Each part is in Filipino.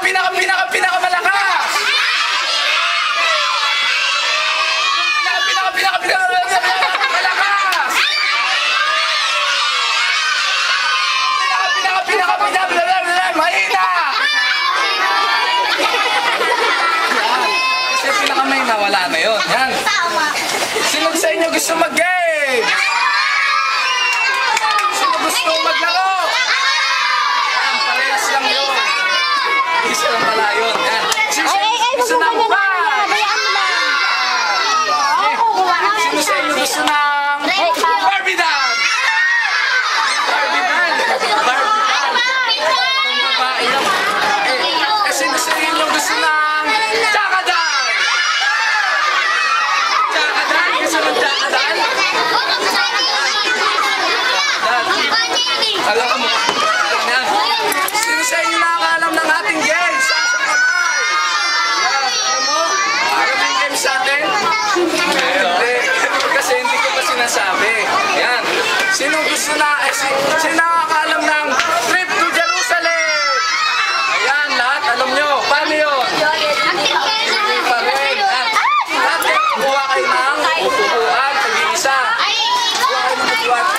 pinakamalakas! Malakas! Mahina! Kasi pinakamahina, wala na yun. Yan. Sino sa inyo gusto mag-game? Sino gusto maglaro? Yan, parehas lang yun. Isa lang pala yun. Yan. Sino gusto ng pa? Sino sa inyo gusto ng Barbie doll? Barbie doll? Barbie doll. Ang babae lang. Sino sa inyo gusto ng Chaka doll? Chaka doll? Gusto ng Chaka doll? Alam mo. Sino sa inyo nakakalam ng ating game? Sasang kamay. Alam mo? Alam mo yung game sa atin? Hindi. Kasi hindi ko pa sinasabi. Yan. Sino gusto na, sino nakakalam ng trip to Jerusalem? Ayan, lahat. Alam nyo. Paano yun? Hindi pa rin. Lahat kayo, kuha kayo ng upuan. Pag-iisa. Kuha kayo ng upuan.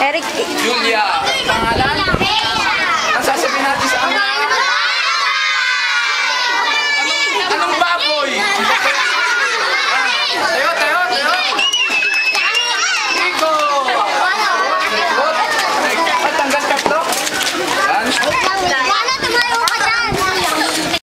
Eric. Julia. Pangalan?